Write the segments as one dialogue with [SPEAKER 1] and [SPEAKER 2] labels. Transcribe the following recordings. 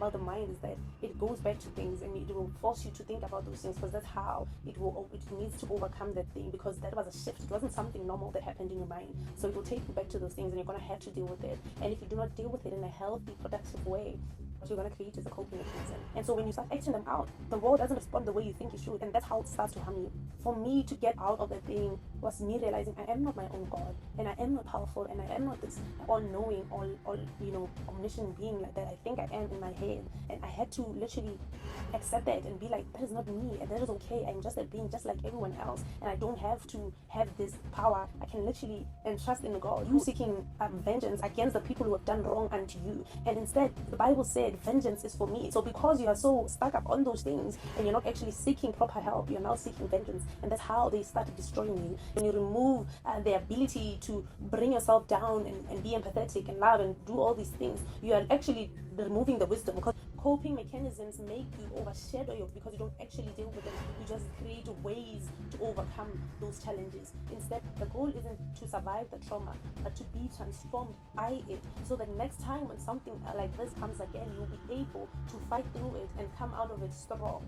[SPEAKER 1] about the mind is that it goes back to things and it will force you to think about those things, because that's how it needs to overcome that thing, because that was a shift. It wasn't something normal that happened in your mind. So it will take you back to those things and you're going to have to deal with it. And if you do not deal with it in a healthy, productive way, what you're going to create is a coping mechanism. And so when you start acting them out, the world doesn't respond the way you think it should, and that's how it starts to harm you. For me to get out of that thing was me realizing I am not my own God, and I am not powerful, and I am not this all-knowing, omniscient being like that I think I am in my head. And I had to literally accept that and be like, that is not me, and that is okay. I'm just a being just like everyone else, and I don't have to have this power. I can literally entrust in God. You seeking vengeance against the people who have done wrong unto you, and instead the Bible said vengeance is for me. So because you are so stuck up on those things and you're not actually seeking proper help, you're now seeking vengeance, and that's how they start destroying you. When you remove the ability to bring yourself down and be empathetic and love and do all these things, you are actually removing the wisdom, because coping mechanisms make you overshadow you because you don't actually deal with them. You just create ways to overcome those challenges. Instead, the goal isn't to survive the trauma, but to be transformed by it, so that next time when something like this comes again, you'll be able to fight through it and come out of it strong.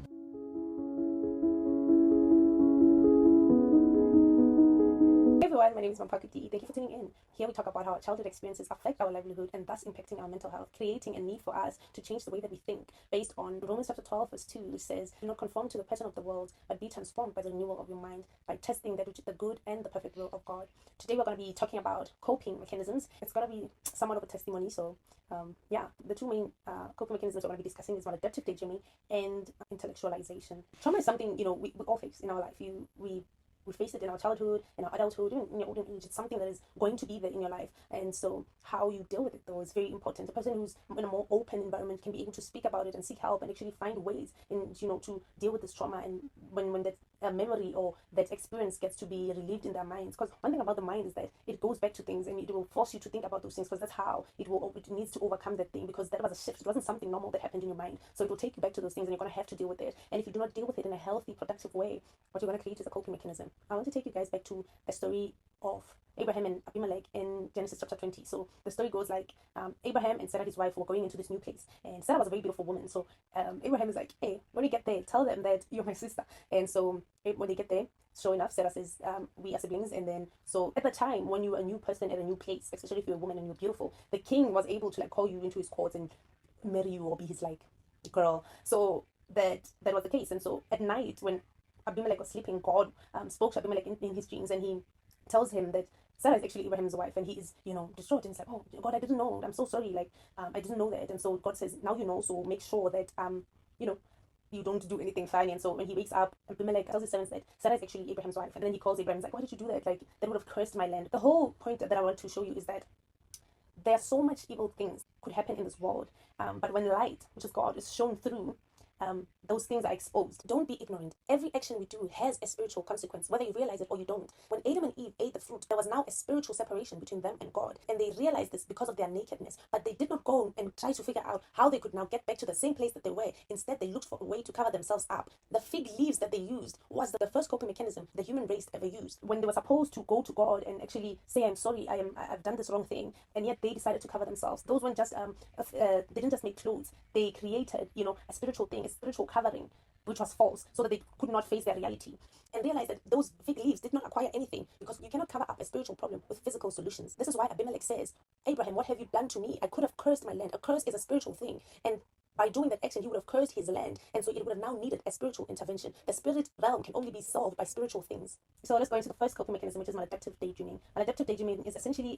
[SPEAKER 1] Hey everyone, my name is Maladaptive. Thank you for tuning in. Here we talk about how our childhood experiences affect our livelihood and thus impacting our mental health, creating a need for us to change the way that we think, based on Romans chapter 12 verse 2, which says, do not conform to the pattern of the world, but be transformed by the renewal of your mind, by testing that which is the good and the perfect will of God. Today we're going to be talking about coping mechanisms. It's going to be somewhat of a testimony, so the two main coping mechanisms we're going to be discussing is maladaptive daydreaming and intellectualization. Trauma is something, we all face in our life. We face it in our childhood, in our adulthood, in your older age. It's something that is going to be there in your life. And so how you deal with it, though, is very important. A person who's in a more open environment can be able to speak about it and seek help and actually find ways to deal with this trauma. And when that memory or that experience gets to be relieved in their minds. Because one thing about the mind is that it goes back to things and it will force you to think about those things, because that's how it needs to overcome that thing, because that was a shift. It wasn't something normal that happened in your mind. So it will take you back to those things and you're going to have to deal with it. And if you do not deal with it in a healthy, productive way, what you're going to create is a coping mechanism. I want to take you guys back to the story of Abraham and Abimelech in Genesis chapter 20. So the story goes like, Abraham and Sarah, his wife, were going into this new place, and Sarah was a very beautiful woman. So Abraham is like, hey, when you get there, tell them that you're my sister. And so when they get there, sure enough, Sarah says, we are siblings. And then, so at the time, when you're a new person at a new place, especially if you're a woman and you're beautiful, the king was able to call you into his courts and marry you or be his girl. So that was the case. And so at night, when Abimelech was sleeping, God spoke to Abimelech in his dreams, and he tells him that Sarah is actually Abraham's wife, and he is, distraught, and he's like, oh God, I didn't know, I'm so sorry, I didn't know that. And so God says, now you know, so make sure that you don't do anything funny. And so when he wakes up, Abimelech tells his servants that Sarah is actually Abraham's wife, and then he calls Abraham, he's like, why did you do that? That would have cursed my land. The whole point that I want to show you is that there are so much evil things could happen in this world, but when light, which is God, is shown through, those things are exposed. Don't be ignorant. Every action we do has a spiritual consequence, whether you realize it or you don't. When Adam and Eve ate the fruit, there was now a spiritual separation between them and God, and they realized this because of their nakedness. But they did not go and try to figure out how they could now get back to the same place that they were. Instead, they looked for a way to cover themselves up. The fig leaves that they used was the first coping mechanism the human race ever used. When they were supposed to go to God and actually say, I'm sorry, I've done this wrong thing, and yet they decided to cover themselves. Those weren't just they didn't just make clothes. They created, a spiritual thing, a spiritual covering, which was false, so that they could not face their reality, and realize that those fig leaves did not acquire anything, because you cannot cover up a spiritual problem with physical solutions. This is why Abimelech says, Abraham, what have you done to me? I could have cursed my land. A curse is a spiritual thing, and by doing that action, he would have cursed his land, and so it would have now needed a spiritual intervention. The spirit realm can only be solved by spiritual things. So let's go into the first coping mechanism, which is maladaptive daydreaming. Maladaptive daydreaming is essentially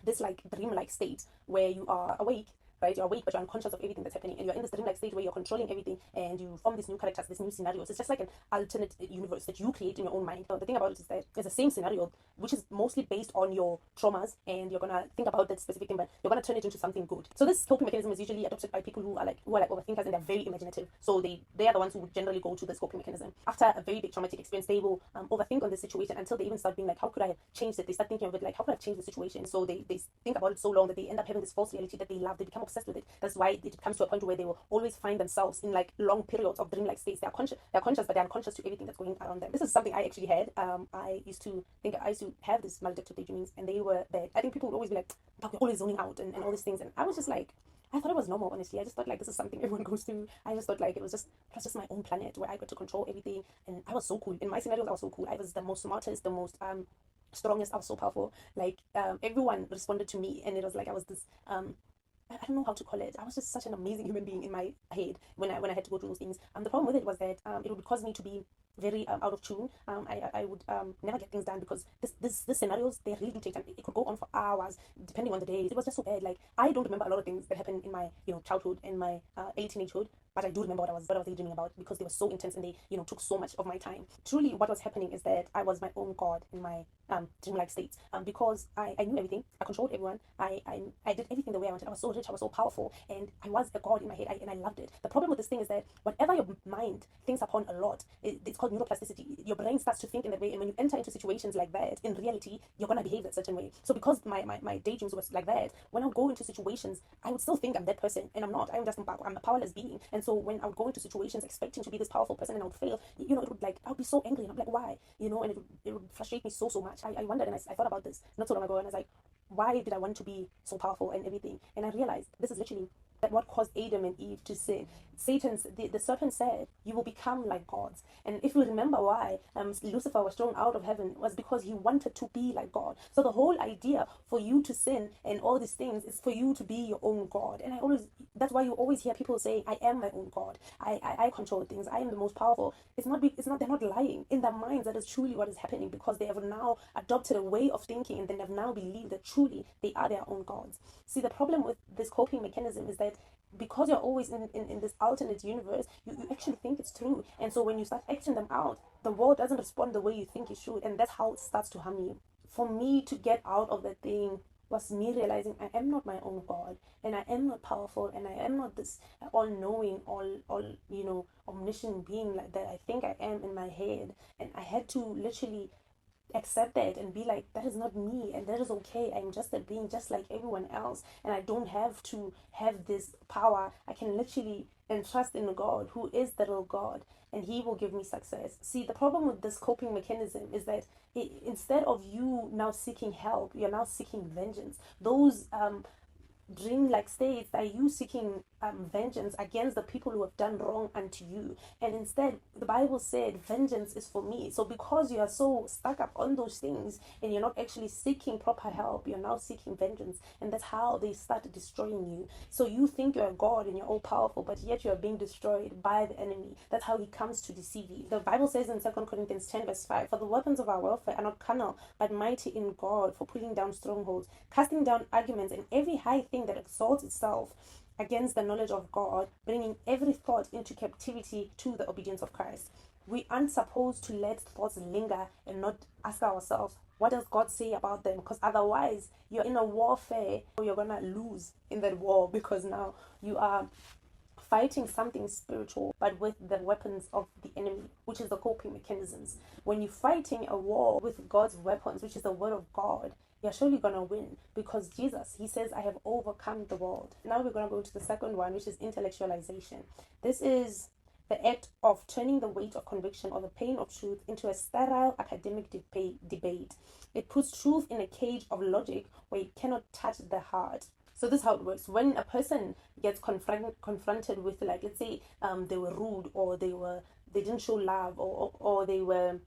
[SPEAKER 1] this dream-like state where you are awake, right? You're awake, but you're unconscious of everything that's happening, and you're in this dreamlike state where you're controlling everything, and you form these new characters, these new scenarios. It's just like an alternate universe that you create in your own mind. The thing about it is that it's the same scenario, which is mostly based on your traumas, and you're gonna think about that specific thing, but you're gonna turn it into something good. So this coping mechanism is usually adopted by people who are overthinkers, and they're very imaginative. So they are the ones who would generally go to this coping mechanism. After a very big traumatic experience, they will overthink on the situation until they even start being like, how could I have changed it? They start thinking of it like, how could I have changed the situation? So they think about it so long that they end up having this false reality that they love. They become obsessed with it. That's why it comes to a point where they will always find themselves in long periods of dreamlike states. They're conscious, but they're unconscious to everything that's going around them. This is something I actually had. I used to have this maladaptive daydreamings, and they were bad. I think people would always be like, but we're always zoning out and all these things, and I was just like, I thought it was normal, honestly. I just thought like this is something everyone goes through. I just thought like it was just my own planet where I got to control everything, and I was so cool. In my scenarios, I was so cool. I was the most smartest, the most strongest. I was so powerful. Like everyone responded to me, and it was like I was this I don't know how to call it. I was just such an amazing human being in my head when I had to go through those things. The problem with it was that it would cause me to be very out of tune. I would never get things done because this scenarios, they really do take time. It could go on for hours depending on the days. It was just so bad. Like I don't remember a lot of things that happened in my childhood and my early teenagehood, but I do remember what I was daydreaming about because they were so intense and they took so much of my time. Truly, what was happening is that I was my own god in my dreamlike states, because I knew everything. I controlled everyone. I did everything the way I wanted. I was so rich. I was so powerful, and I was a god in my head. And I loved it. The problem with this thing is that whatever your mind thinks upon a lot, it's called neuroplasticity. Your brain starts to think in that way, and when you enter into situations like that, in reality, you're gonna behave a certain way. So because my daydreams was like that, when I would go into situations, I would still think I'm that person, and I'm not. I'm a powerless being. And so when I would go into situations expecting to be this powerful person and I would fail, it would like I would be so angry, and I'm like, why? And it would frustrate me so much. I wondered, and I thought about this not so long ago, and I was like, why did I want to be so powerful and everything? And I realized this is literally that what caused Adam and Eve to sin. The serpent said, you will become like gods. And if you remember why Lucifer was thrown out of heaven, was because he wanted to be like God. So the whole idea for you to sin and all these things is for you to be your own God. And that's why you always hear people say, I am my own God. I control things. I am the most powerful. They're not lying. In their minds, that is truly what is happening, because they have now adopted a way of thinking, and then have now believed that truly they are their own gods. See, the problem with this coping mechanism is that because you're always in this alternate universe, you actually think it's true. And so when you start acting them out, the world doesn't respond the way you think it should. And that's how it starts to harm you. For me to get out of that thing was me realizing I am not my own God, and I am not powerful, and I am not this all-knowing, omniscient being like that I think I am in my head. And I had to literally accept that and be like, that is not me, and that is okay. I'm just a being just like everyone else, and I don't have to have this power. I can literally entrust in God, who is the real God, and he will give me success. See, the problem with this coping mechanism is that instead of you now seeking help, you're now seeking vengeance. Those dream-like states are you seeking vengeance against the people who have done wrong unto you. And instead, the Bible said vengeance is for me. So because you are so stuck up on those things and you're not actually seeking proper help, you're now seeking vengeance, and that's how they start destroying you. So you think you're a God and you're all powerful, but yet you're being destroyed by the enemy. That's how he comes to deceive you. The Bible says in 2 Corinthians 10 verse 5, for the weapons of our warfare are not carnal, but mighty in God for pulling down strongholds, casting down arguments and every high thing that exalts itself against the knowledge of God, bringing every thought into captivity to the obedience of Christ. We aren't supposed to let thoughts linger and not ask ourselves, what does God say about them? Because otherwise, you're in a warfare, or you're gonna lose in that war, because now you are fighting something spiritual, but with the weapons of the enemy, which is the coping mechanisms. When you're fighting a war with God's weapons, which is the word of God, you're surely gonna win, because Jesus, he says, I have overcome the world. Now we're gonna go to the second one, which is intellectualization. This is the act of turning the weight of conviction or the pain of truth into a sterile academic debate. It puts truth in a cage of logic where it cannot touch the heart. So this is how it works. When a person gets confronted with, like, let's say they were rude, or they didn't show love, or they were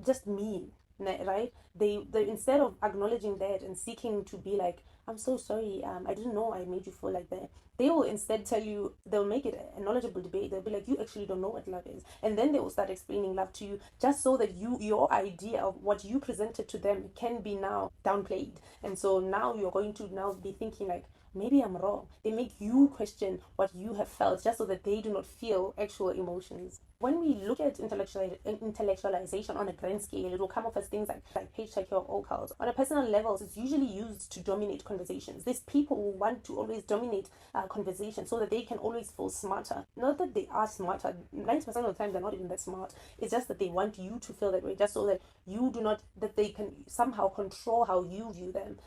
[SPEAKER 1] just mean, right? They instead of acknowledging that and seeking to be like, I'm so sorry, I didn't know I made you feel like that, they will instead tell you, they'll make it a knowledgeable debate. They'll be like, you actually don't know what love is. And then they will start explaining love to you, just so that your idea of what you presented to them can be now downplayed. And so now you're going to now be thinking like, maybe I'm wrong. They make you question what you have felt, just so that they do not feel actual emotions. When we look at intellectualization on a grand scale, it will come off as things like page taker or ocult. On a personal level, it's usually used to dominate conversations. These people will want to always dominate conversations so that they can always feel smarter. Not that they are smarter. 90% of the time, they're not even that smart. It's just that they want you to feel that way, just so that you do not, that they can somehow control how you view them.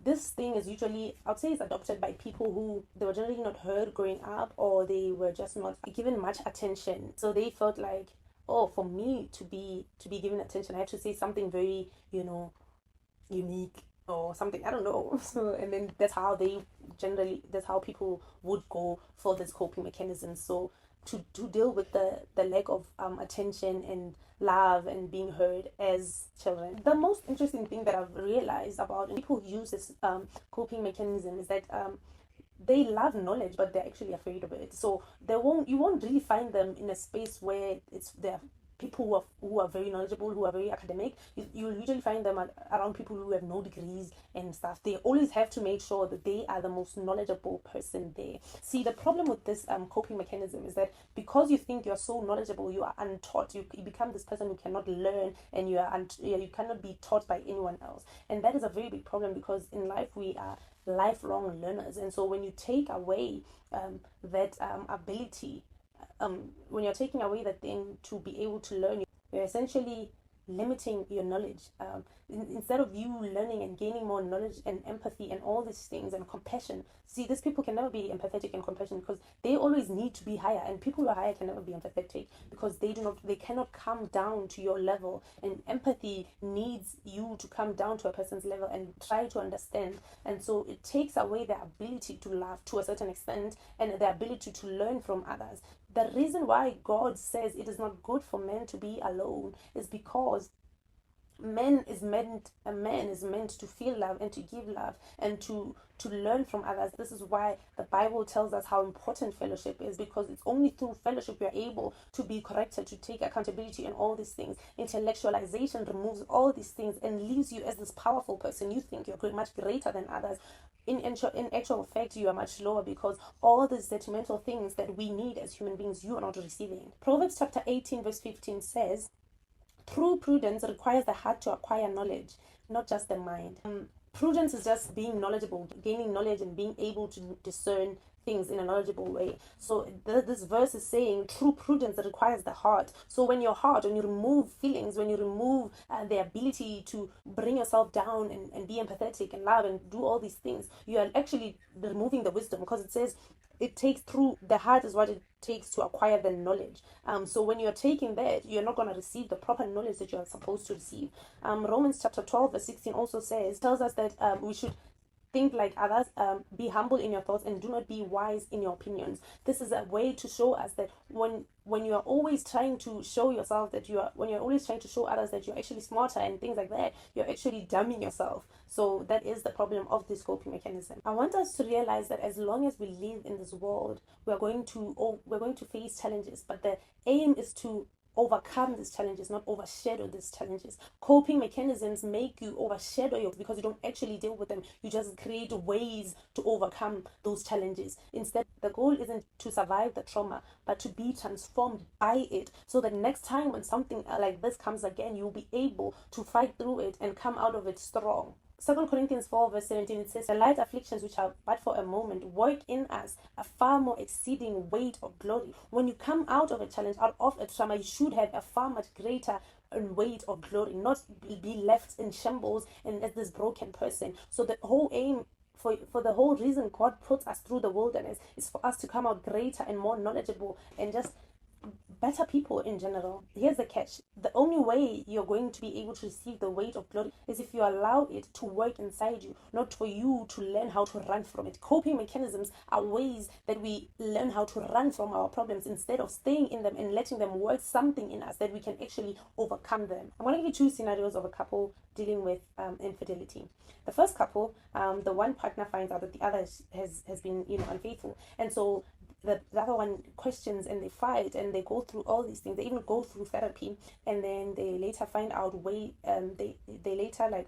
[SPEAKER 1] This thing is usually, I would say, it's adopted by people who they were generally not heard growing up, or they were just not given much attention. So they felt like, oh, for me to be given attention, I have to say something very, unique, or something, I don't know. So, and then that's how people would go for this coping mechanism. So to deal with the lack of attention and love and being heard as children. The most interesting thing that I've realized about people who use this coping mechanism is that they love knowledge, but they're actually afraid of it. So you won't really find them in a space where they're people who are very knowledgeable, who are very academic. You'll usually find them around people who have no degrees and stuff. They always have to make sure that they are the most knowledgeable person there. See, the problem with this coping mechanism is that because you think you're so knowledgeable, you are untaught. You become this person who cannot learn, and you cannot be taught by anyone else. And that is a very big problem, because in life we are lifelong learners. And so when you take away that ability, when you're taking away that thing to be able to learn, you're essentially limiting your knowledge. Instead of you learning and gaining more knowledge and empathy and all these things and compassion. See, these people can never be empathetic and compassionate because they always need to be higher, and people who are higher can never be empathetic because they cannot come down to your level. And empathy needs you to come down to a person's level and try to understand. And so it takes away their ability to love to a certain extent and the ability to learn from others. The reason why God says it is not good for men to be alone is because a man is meant to feel love and to give love and to learn from others. This is why the Bible tells us how important fellowship is, because it's only through fellowship we are able to be corrected, to take accountability and all these things. Intellectualization removes all these things and leaves you as this powerful person. You think you're much greater than others. In actual fact, you are much lower, because all these detrimental things that we need as human beings, you are not receiving. Proverbs chapter 18 verse 15 says, true prudence requires the heart to acquire knowledge, not just the mind. Prudence is just being knowledgeable, gaining knowledge and being able to discern things in a knowledgeable way. So this verse is saying true prudence requires the heart. So when you remove feelings, when you remove the ability to bring yourself down and be empathetic and love and do all these things, you are actually removing the wisdom, because it says it takes through the heart is what it takes to acquire the knowledge. So when you're taking that, you're not going to receive the proper knowledge that you're supposed to receive. Romans chapter 12 verse 16 also tells us that we should think like others, be humble in your thoughts, and do not be wise in your opinions. This is a way to show us that when you are always trying to show yourself that when you're always trying to show others that you're actually smarter and things like that, you're actually dumbing yourself. So that is the problem of this coping mechanism. I want us to realize that as long as we live in this world, we're going to face challenges, but the aim is to overcome these challenges, not overshadow these challenges. Coping mechanisms make you overshadow you because you don't actually deal with them. You just create ways to overcome those challenges. Instead, the goal isn't to survive the trauma, but to be transformed by it, so that next time when something like this comes again, you'll be able to fight through it and come out of it strong. 2 Corinthians 4 verse 17, it says, the light afflictions which are but for a moment work in us a far more exceeding weight of glory. When you come out of a challenge, out of a trauma, you should have a far much greater weight of glory, not be left in shambles and as this broken person. So the whole aim for the whole reason God puts us through the wilderness is for us to come out greater and more knowledgeable and just better people in general. Here's the catch. The only way you're going to be able to receive the weight of glory is if you allow it to work inside you, not for you to learn how to run from it. Coping mechanisms are ways that we learn how to run from our problems instead of staying in them and letting them work something in us that we can actually overcome them. I'm going to give you two scenarios of a couple dealing with infidelity. The first couple, the one partner finds out that the other has been unfaithful, and so the other one questions and they fight and they go through all these things. They even go through therapy, and then they later find out they later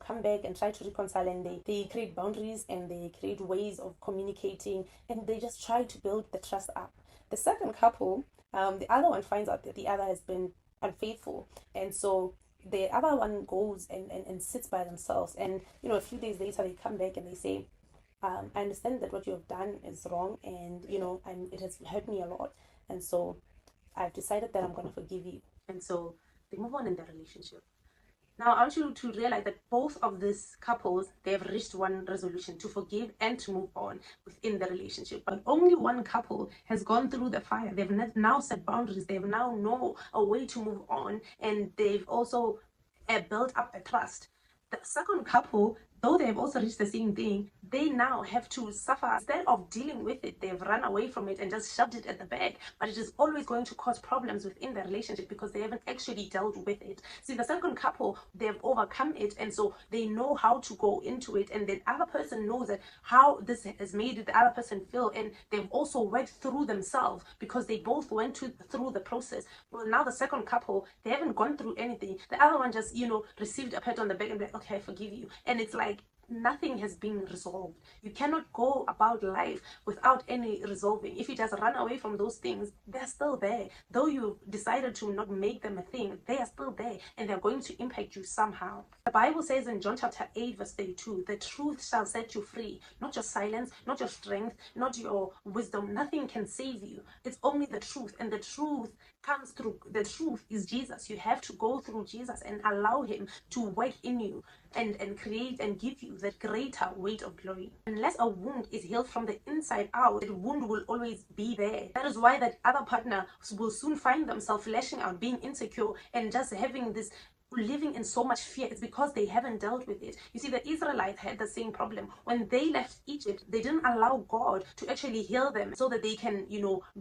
[SPEAKER 1] come back and try to reconcile, and they create boundaries and they create ways of communicating, and they just try to build the trust up. The second couple, the other one finds out that the other has been unfaithful, and so the other one goes and sits by themselves, and a few days later they come back and they say, I understand that what you have done is wrong, and it has hurt me a lot, and so I've decided that I'm going to forgive you. And so they move on in their relationship. Now I want you to realize that both of these couples, they have reached one resolution: to forgive and to move on within the relationship. But only one couple has gone through the fire. They've now set boundaries. They've now know a way to move on, and they've also built up the trust. The second couple, though they have also reached the same thing, they now have to suffer. Instead of dealing with it, they've run away from it and just shoved it at the back. But it is always going to cause problems within the relationship because they haven't actually dealt with it. See, the second couple, they've overcome it, and so they know how to go into it, and the other person knows that how this has made the other person feel, and they've also worked through themselves because they both went through the process. Well, now the second couple, they haven't gone through anything. The other one just, received a pat on the back and be like, okay, I forgive you. And it's like nothing has been resolved. You cannot go about life without any resolving. If you just run away from those things, they're still there. Though you decided to not make them a thing, they are still there and they're going to impact you somehow. The Bible says in John chapter 8 verse 32, the truth shall set you free. Not your silence, not your strength, not your wisdom. Nothing can save you. It's only the truth, and the truth comes through. The truth is Jesus. You have to go through Jesus and allow him to work in you and create and give you that greater weight of glory. Unless a wound is healed from the inside out, the wound will always be there. That is why that other partner will soon find themselves lashing out, being insecure, and just having this living in so much fear. It's because they haven't dealt with it. You see, the Israelites had the same problem. When they left Egypt, they didn't allow God to actually heal them so that they can,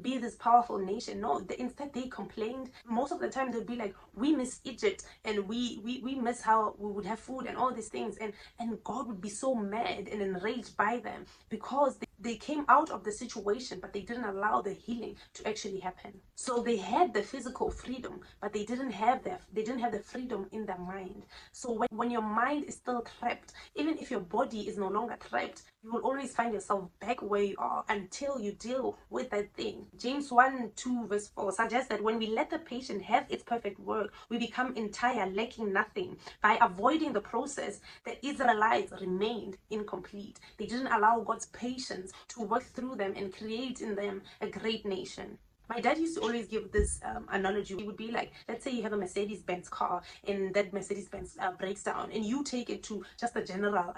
[SPEAKER 1] be this powerful nation. No, instead they complained. Most of the time they'd be like, we miss Egypt, and we miss how we would have food and all these things, and God would be so mad and enraged by them because they came out of the situation, but they didn't allow the healing to actually happen. So they had the physical freedom, but they didn't have the freedom in their mind. So when your mind is still trapped, even if your body is no longer trapped, you will always find yourself back where you are until you deal with that thing. James 1:2 verse 4 suggests that when we let the patient have its perfect work, we become entire, lacking nothing. By avoiding the process, the Israelites remained incomplete. They didn't allow God's patience to work through them and create in them a great nation. My dad used to always give this analogy. It would be like, let's say you have a Mercedes-Benz car, and that Mercedes-Benz breaks down, and you take it to just a general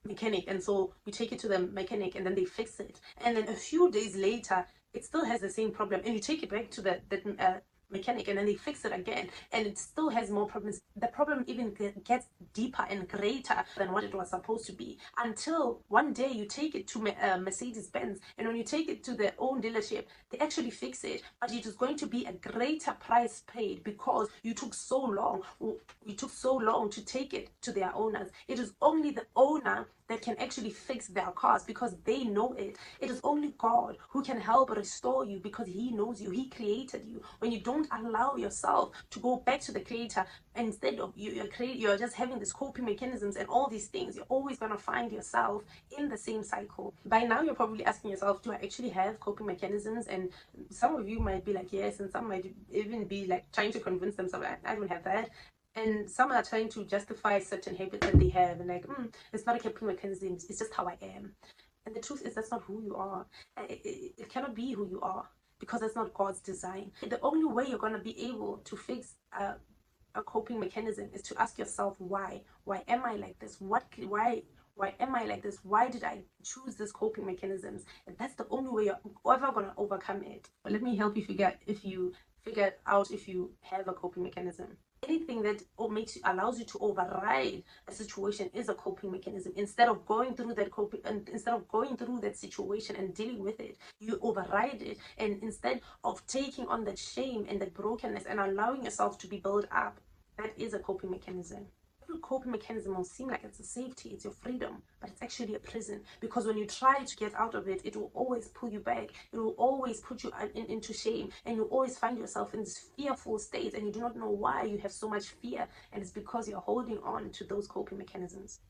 [SPEAKER 1] mechanic, and so you take it to the mechanic and then they fix it, and then a few days later it still has the same problem, and you take it back to the mechanic and then they fix it again and it still has more problems. The problem even gets deeper and greater than what it was supposed to be, until one day you take it to Mercedes-Benz, and when you take it to their own dealership, they actually fix it, but it is going to be a greater price paid because you took so long to take it to their owners. It is only the owner that can actually fix their cars because they know it. It is only God who can help restore you because he knows you. He created you. When you don't allow yourself to go back to the creator, instead of you're just having these coping mechanisms and all these things, you're always going to find yourself in the same cycle. By now you're probably asking yourself, do I actually have coping mechanisms? And some of you might be like, yes, and some might even be like trying to convince themselves, I don't have that. And some are trying to justify certain habits that they have, and like, it's not a coping mechanism, it's just how I am. And the truth is, that's not who you are. It cannot be who you are because that's not God's design. The only way you're going to be able to fix a coping mechanism is to ask yourself, why? Why am I like this? Why am I like this? Why did I choose this coping mechanisms? And that's the only way you're ever going to overcome it. But let me help you figure out if you have a coping mechanism. Anything that allows you to override a situation is a coping mechanism. Instead of going through that situation and dealing with it, you override it, and instead of taking on that shame and that brokenness and allowing yourself to be built up, that is a coping mechanism. Every coping mechanism will seem like it's a safety, it's your freedom, but it's actually a prison, because when you try to get out of it, it will always pull you back. It will always put you into shame, and you always find yourself in this fearful state, and you do not know why you have so much fear, and it's because you're holding on to those coping mechanisms.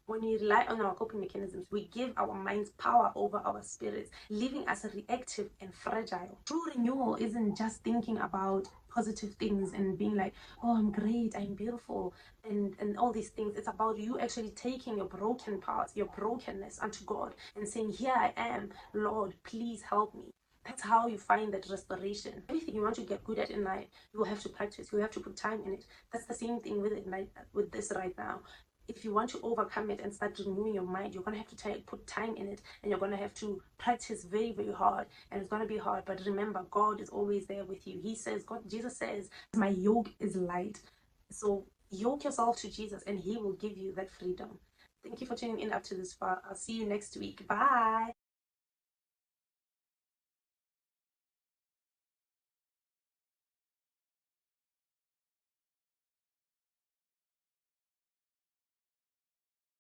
[SPEAKER 1] When we rely on our coping mechanisms, we give our minds power over our spirits, leaving us reactive and fragile. True renewal isn't just thinking about positive things and being like, oh, I'm great, I'm beautiful, and all these things. It's about you actually taking your broken parts, your brokenness unto God and saying, here I am, Lord, please help me. That's how you find that restoration. Everything you want to get good at in life, you will have to practice. You have to put time in it. That's the same thing with this right now. If you want to overcome it and start renewing your mind, you're going to have to put time in it, and you're going to have to practice very, very hard, and it's going to be hard. But remember, God is always there with you. Jesus says, my yoke is light. So yoke yourself to Jesus and he will give you that freedom. Thank you for tuning in up to this far. I'll see you next week. Bye.